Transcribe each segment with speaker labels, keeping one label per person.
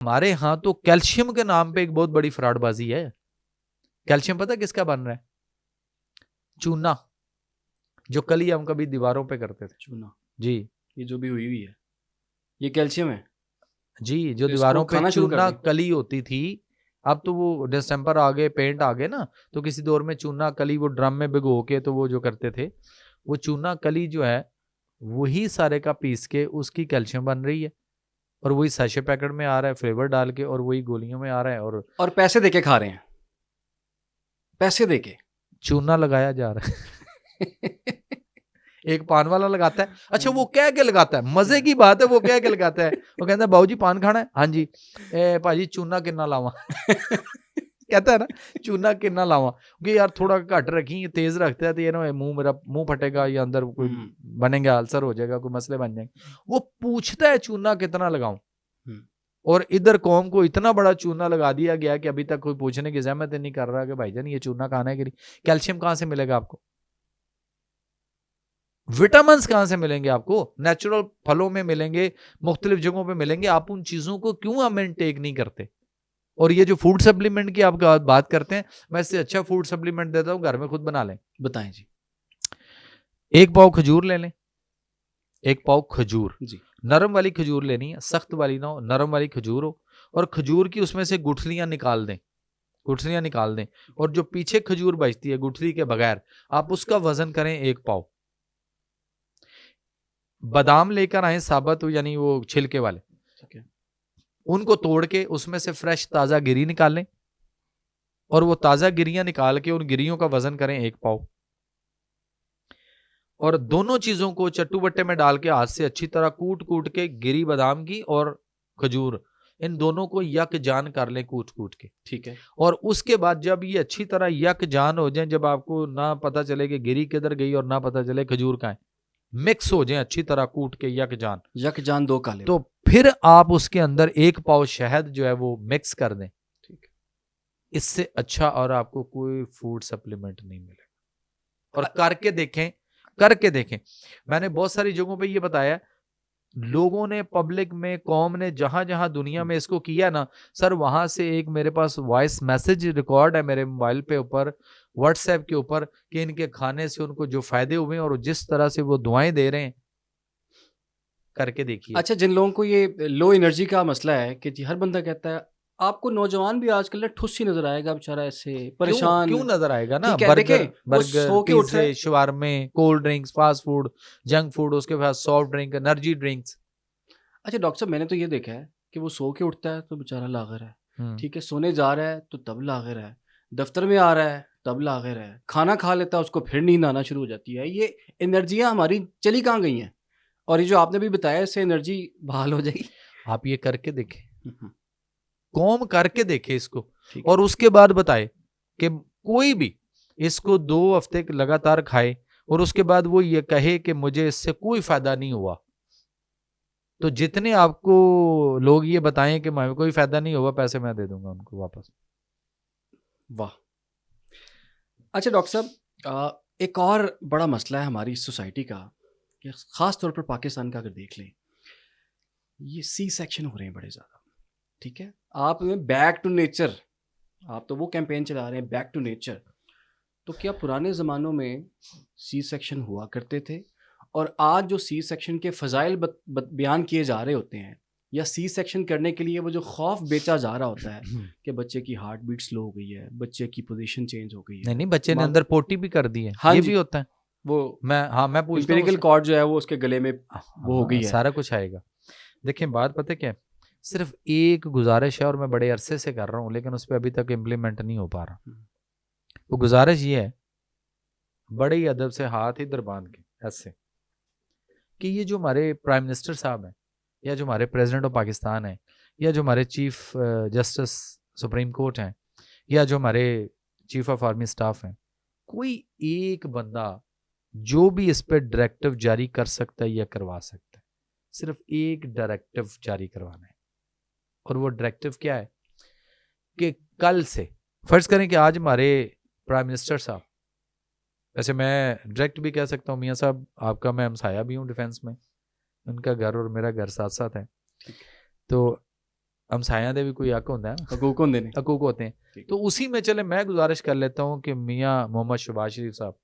Speaker 1: हमारे यहाँ तो कैल्शियम के नाम पे एक बहुत बड़ी फ्रॉडबाजी है। कैल्शियम पता किसका बन रहा है? चूना, जो कली हम कभी दीवारों पे करते थे।
Speaker 2: चूना,
Speaker 1: जी
Speaker 2: ये जो भी हुई हुई है ये कैल्शियम है
Speaker 1: जी, जो
Speaker 2: तो
Speaker 1: दीवारों
Speaker 2: इसको
Speaker 1: पे
Speaker 2: खाना शुरू कर
Speaker 1: चूना
Speaker 2: दें।
Speaker 1: कली होती थी, अब तो वो डिस्टेम्पर आ गए, पेंट आ गए ना, तो किसी दौर में चूना कली वो ड्रम में भिगो के तो वो जो करते थे, वो चूना कली जो है वही सारे का पीस के उसकी कैल्शियम बन रही है, और वही सैशे पैकेट में आ रहा है फ्लेवर डाल के, और वही गोलियों में आ रहा है,
Speaker 2: और पैसे देके खा रहे हैं, पैसे देके।
Speaker 1: चूना लगाया जा रहा है। एक पान वाला लगाता है, अच्छा वो कह के लगाता है, मजे की बात है, वो कह के लगाता है, वो कहता है बाबू जी पान खाना है, हाँ जी, भाजी चूना कितना लावा। कहता है ना चूना कितना लावा, क्योंकि यार थोड़ा घट रखी, तेज रखते हैं तो ये ना मेरा मुंह फटेगा या अंदर कोई बनेगा, अल्सर हो जाएगा, कोई मसले बन जाएंगे। वो पूछता है चूना कितना लगाऊं, और इधर कौम को इतना बड़ा चूना लगा दिया गया कि अभी तक कोई पूछने की जहमत नहीं कर रहा कि भाईजान ये चूना खाने के लिए कैल्शियम कहां से मिलेगा आपको, विटामिन कहां से मिलेंगे आपको, नेचुरल फलों में मिलेंगे, मुख्तलिफ जगहों पे मिलेंगे, आप उन चीजों को क्यों हम इनटेक नहीं करते। और ये जो फूड सप्लीमेंट की आप बात करते हैं, मैं इससे अच्छा फूड सप्लीमेंट देता हूं, घर में खुद बना लें।
Speaker 2: बताएं जी।
Speaker 1: एक पाव खजूर ले लें, एक पाव खजूर
Speaker 2: जी,
Speaker 1: नरम वाली खजूर लेनी है, सख्त वाली ना हो, नरम वाली खजूर हो, और खजूर की उसमें से गुठलियां निकाल दें, गुठलियां निकाल दें, और जो पीछे खजूर बचती है गुठली के बगैर, आप उसका वजन करें 1 पाव। बादाम लेकर आए साबुत, यानी वो छिलके वाले,
Speaker 2: ठीक है।
Speaker 1: उनको तोड़ के उसमें से फ्रेश ताजा गिरी निकालें, और वो ताजा गिरियां निकाल के उन गिरियों का वजन करें 1 पाव, और दोनों चीजों को चट्टू बट्टे में डाल के हाथ से अच्छी तरह कूट कूट के, गिरी बादाम की और खजूर, इन दोनों को यक जान कर लें कूट कूट के।
Speaker 2: ठीक है।
Speaker 1: और उसके बाद जब ये अच्छी तरह यक जान हो जाए, जब आपको ना पता चले कि गिरी किधर गई और ना पता चले खजूर कहाँ है, मिक्स हो जाए अच्छी तरह कूट के यक जान,
Speaker 2: यकजान 2 काले,
Speaker 1: तो फिर आप उसके अंदर 1 पाव शहद जो है वो मिक्स कर दें।
Speaker 2: ठीक है।
Speaker 1: इससे अच्छा और आपको कोई फूड सप्लीमेंट नहीं मिलेगा, और करके देखें, करके देखें। मैंने बहुत सारी जगहों पे ये बताया, लोगों ने, पब्लिक में, कौम ने जहां जहां दुनिया में इसको किया ना सर, वहां से एक मेरे पास वॉइस मैसेज रिकॉर्ड है मेरे मोबाइल पे ऊपर, व्हाट्सएप के ऊपर, कि इनके खाने से उनको जो फायदे हुए और जिस तरह से वो दुआएं दे रहे हैं, करके देखिए।
Speaker 2: अच्छा, जिन लोगों को ये लो एनर्जी का मसला है कि जी हर बंदा कहता है, आपको नौजवान भी आजकल ना ठुस ही नजर आएगा बेचारा, ऐसे
Speaker 1: क्यों
Speaker 2: परेशान।
Speaker 1: क्यों नजर आएगा ना,
Speaker 2: ठीक है,
Speaker 1: बर्गर
Speaker 2: देखें वो
Speaker 1: बर्गर
Speaker 2: सो के उठ रहा
Speaker 1: पिज्जे
Speaker 2: है।
Speaker 1: शवारमे, cold drinks, fast food, junk food, उसके बाद सॉफ्ट ड्रिंक, एनर्जी ड्रिंक्स।
Speaker 2: अच्छा डॉक्टर साहब, मैंने तो ये देखा है कि वो सो के उठता है तो बेचारा लागर है,
Speaker 1: हम्म
Speaker 2: ठीक है, सोने जा रहा है तो तब लागर है, दफ्तर में आ रहा है तब लागर है, खाना खा लेता है उसको फिर नींद आना शुरू हो जाती है। ये एनर्जियां हमारी चली कहाँ गई हैं? और ये जो आपने भी बताया, इससे एनर्जी बहाल हो जाएगी।
Speaker 1: आप ये करके देखें,
Speaker 2: हम्म,
Speaker 1: कौम करके देखे इसको,
Speaker 2: ठीक है।
Speaker 1: और उसके बाद बताए कि कोई भी इसको 2 हफ्ते लगातार खाए, और उसके बाद वो ये कहे कि मुझे इससे कोई फायदा नहीं हुआ, तो जितने आपको लोग ये बताएं कि मैं कोई फायदा नहीं हुआ, पैसे मैं दे दूंगा उनको वापस।
Speaker 2: वाह। अच्छा डॉक्टर साहब, एक और बड़ा मसला है हमारी सोसाइटी का, कि ख़ास तौर पर पाकिस्तान का अगर देख लें, ये सी सेक्शन हो रहे हैं बड़े ज़्यादा। ठीक है, आप बैक टू नेचर, आप तो वो कैंपेन चला रहे हैं बैक टू नेचर, तो क्या पुराने ज़मानों में सी सेक्शन हुआ करते थे, और आज जो सी सेक्शन के फ़ज़ाइल बयान किए जा रहे होते हैं, या सी सेक्शन करने के लिए वो जो खौफ बेचा जा रहा होता है कि बच्चे की हार्ट बीट स्लो हो गई है, बच्चे की पोजीशन चेंज हो गई है,
Speaker 1: नहीं नहीं, बच्चे ने
Speaker 2: माँ,
Speaker 1: अंदर पोटी भी कर दी है,
Speaker 2: हाँ
Speaker 1: ये
Speaker 2: जी,
Speaker 1: भी होता है।
Speaker 2: वो
Speaker 1: मैं पूछता हूँ
Speaker 2: एम्पिरिकल
Speaker 1: उससे,
Speaker 2: कॉर्ड जो है वो उसके गले में वो हो गई है।
Speaker 1: सारा कुछ आएगा। देखिए बात पता क्या है, सिर्फ एक गुजारिश है, और मैं बड़े अरसे से कर रहा हूँ, लेकिन उस पर अभी तक इम्प्लीमेंट नहीं हो पा रहा। वो गुजारिश ये है, बड़े ही अदब से हाथ इधर बांध के ऐसे, कि ये जो हमारे प्राइम मिनिस्टर साहब हैं, या जो हमारे प्रेसिडेंट ऑफ पाकिस्तान हैं, या जो हमारे चीफ जस्टिस सुप्रीम कोर्ट हैं, या जो हमारे चीफ ऑफ आर्मी स्टाफ हैं, कोई एक बंदा जो भी इस पर डायरेक्टिव जारी कर सकता है या करवा सकता है, सिर्फ एक डायरेक्टिव जारी करवाना है। और वो डायरेक्टिव क्या है कि कल से, फर्ज करें कि आज हमारे प्राइम मिनिस्टर साहब, वैसे मैं डायरेक्ट भी कह सकता हूँ, मियाँ साहब आपका मैं हमसाया भी हूँ डिफेंस में, उनका घर और मेरा घर साथ साथ है, तो हमसाया दे भी कोई हक होता है ना,
Speaker 2: हकूक होंदे ने।
Speaker 1: हकूक होते हैं।
Speaker 2: ठीक।
Speaker 1: तो उसी में चले मैं गुजारिश कर लेता हूँ कि मियाँ मोहम्मद शहबाज शरीफ साहब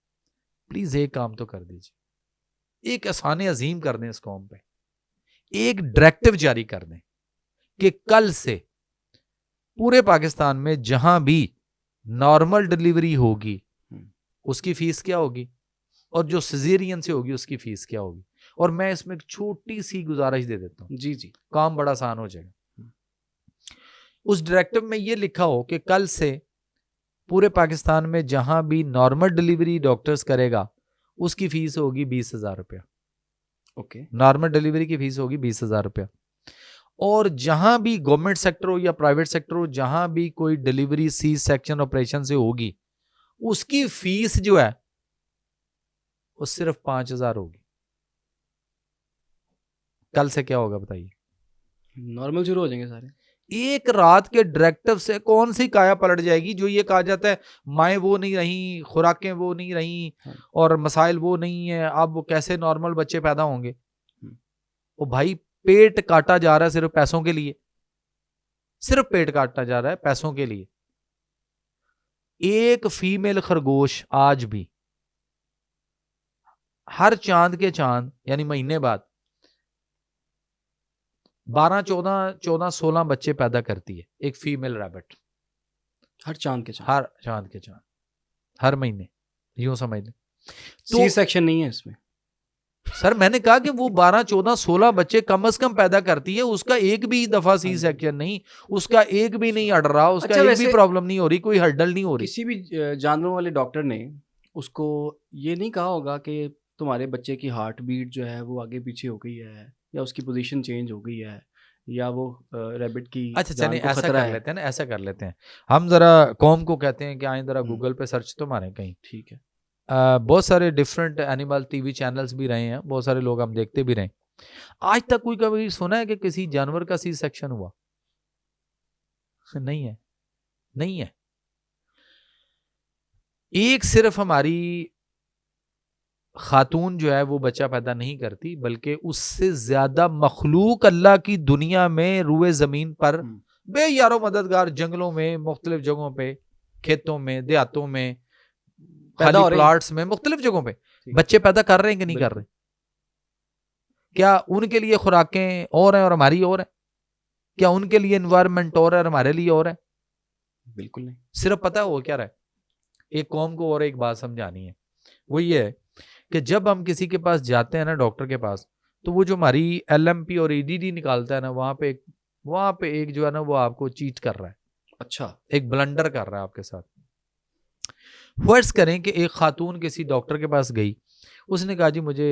Speaker 1: प्लीज़ एक काम तो कर दीजिए, एक एहसान अजीम कर दें इस कौम पे, एक डायरेक्टिव जारी कर दें कि कल से पूरे पाकिस्तान में जहां भी नॉर्मल डिलीवरी होगी उसकी फीस क्या होगी, और जो सिजेरियन से होगी उसकी फीस क्या होगी। और मैं इसमें एक छोटी सी गुजारिश दे देता हूँ,
Speaker 2: जी जी,
Speaker 1: काम बड़ा आसान हो जाएगा। उस डायरेक्टिव में ये लिखा हो कि कल से पूरे पाकिस्तान में जहां भी नॉर्मल डिलीवरी डॉक्टर्स करेगा उसकी फीस होगी 20,000 रुपया।
Speaker 2: ओके,
Speaker 1: नॉर्मल डिलीवरी की फीस होगी 20,000 रुपया। और जहां भी गवर्नमेंट सेक्टर हो या प्राइवेट सेक्टर हो, जहां भी कोई डिलीवरी सी सेक्शन ऑपरेशन से होगी उसकी फीस जो है वो सिर्फ 5,000 होगी। कल से क्या होगा बताइए?
Speaker 2: नॉर्मल शुरू हो जाएंगे सारे।
Speaker 1: एक रात के डायरेक्टिव से कौन सी काया पलट जाएगी जो ये कहा जाता है माएँ वो नहीं रही, खुराकें वो नहीं रही, और मसाइल वो नहीं है, अब वो कैसे नॉर्मल बच्चे पैदा होंगे? वो भाई पेट काटा जा रहा है सिर्फ पैसों के लिए, सिर्फ पेट काटा जा रहा है पैसों के लिए। एक फीमेल खरगोश आज भी हर चांद के चांद यानी महीने बाद 12, 14, 16 बच्चे पैदा करती है एक फीमेल रैबिट।
Speaker 2: हर चांद के चांद,
Speaker 1: हर चांद के चांद, हर महीने, यूं समझ लें।
Speaker 2: सी सेक्शन नहीं है इसमें।
Speaker 1: सर मैंने कहा कि वो 12, 14, 16 बच्चे कम से कम पैदा करती है, उसका एक भी दफा सी सेक्शन नहीं, उसका एक भी नहीं अड़ रहा, उसका एक भी प्रॉब्लम नहीं हो रही, कोई हर्डल नहीं हो रही।
Speaker 2: किसी भी जानवरों वाले डॉक्टर ने उसको ये नहीं कहा होगा कि तुम्हारे बच्चे की हार्ट बीट जो है वो आगे पीछे हो गई है, या उसकी पोजीशन चेंज हो गई है, या वो रैबिट की
Speaker 1: अच्छा
Speaker 2: जान
Speaker 1: चलिए
Speaker 2: को
Speaker 1: ऐसा
Speaker 2: खतरा
Speaker 1: कर
Speaker 2: है।
Speaker 1: लेते हैं ना, ऐसा कर लेते हैं हम, जरा कौम को कहते हैं कि आए जरा गूगल पे सर्च तो मारें कहीं।
Speaker 2: ठीक है।
Speaker 1: बहुत सारे डिफरेंट एनिमल टीवी चैनल्स भी रहे हैं, बहुत सारे लोग हम देखते भी रहे। आज तक कोई कभी सुना है कि किसी जानवर का सी सेक्शन हुआ? नहीं है, नहीं है। एक सिर्फ हमारी खातून जो है वो बच्चा पैदा नहीं करती, बल्कि उससे ज्यादा मखलूक अल्लाह की दुनिया में रुए जमीन पर बेयारो मददगार जंगलों में, मुख्तलिफ जगहों पे, खेतों में, देहातों में, खाली प्लॉट्स में, मुख्तलिफ जगहों पे बच्चे पैदा कर रहे हैं कि नहीं कर रहे? क्या उनके लिए खुराकें और हैं और हमारी और है? क्या उनके लिए एनवायरनमेंट और है और हमारे लिए और है?
Speaker 2: बिल्कुल नहीं।
Speaker 1: सिर्फ पता है वो क्या रहा है, एक कौम को और एक बात समझानी है, वो ये है कि जब हम किसी के पास जाते हैं ना, डॉक्टर के पास, तो वो जो हमारी LMP और EDD निकालता है ना, वहां पे एक जो है ना वो आपको चीट कर रहा है।
Speaker 2: अच्छा,
Speaker 1: एक ब्लंडर कर रहा है आपके साथ। फर्ज करें कि एक खातून किसी डॉक्टर के पास गई, उसने कहा जी मुझे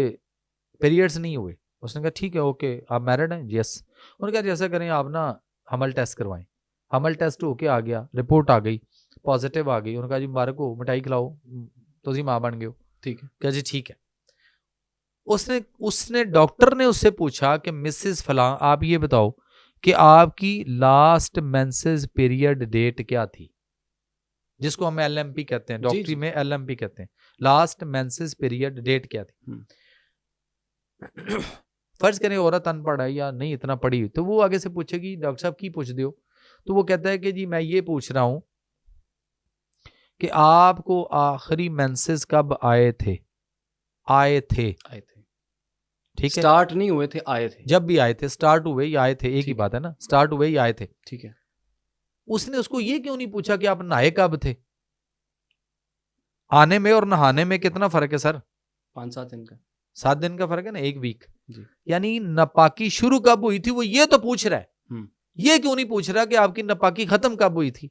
Speaker 1: पीरियड्स नहीं हुए। उसने कहा ठीक है, ओके, आप मैरिड हैं? यस। उन्होंने कहा जैसा करें आप ना हमल टेस्ट करवाएं। हमल टेस्ट होके आ गया, रिपोर्ट आ गई, पॉजिटिव आ गई। उन्होंने कहा जी मुबारक हो, मिठाई खिलाओ, तो जी माँ बन गए हो।
Speaker 2: ठीक है।
Speaker 1: क्या जी ठीक है। उसने डॉक्टर ने उससे पूछा कि मिसेस फलां आप ये बताओ कि आपकी लास्ट मेंसेस पीरियड डेट क्या थी, जिसको हम LMP कहते हैं, डॉक्टरी में LMP कहते हैं, लास्ट मेंसेस पीरियड डेट क्या थी। फर्ज करें औरत अनपढ़ है या नहीं इतना पढ़ी हुई, तो वो आगे से पूछेगी डॉक्टर साहब की पूछ दियो, तो वो कहता है कि जी मैं ये पूछ रहा हूं कि आपको आखिरी मेंसेस कब आए थे? आए थे ठीक है,
Speaker 2: स्टार्ट नहीं हुए थे, आए थे।
Speaker 1: जब भी आए थे, स्टार्ट हुए या आए थे, एक ही बात है ना, स्टार्ट हुए या आए थे।
Speaker 2: ठीक है।
Speaker 1: उसने उसको ये क्यों नहीं पूछा कि आप नहाए कब थे? आने में और नहाने में कितना फर्क है सर?
Speaker 2: 5-7 दिन का,
Speaker 1: 7 दिन का फर्क है ना, एक वीक। यानी नापाकी शुरू कब हुई थी वो ये तो पूछ रहा है, ये क्यों नहीं पूछ रहा कि आपकी नापाकी खत्म कब हुई थी?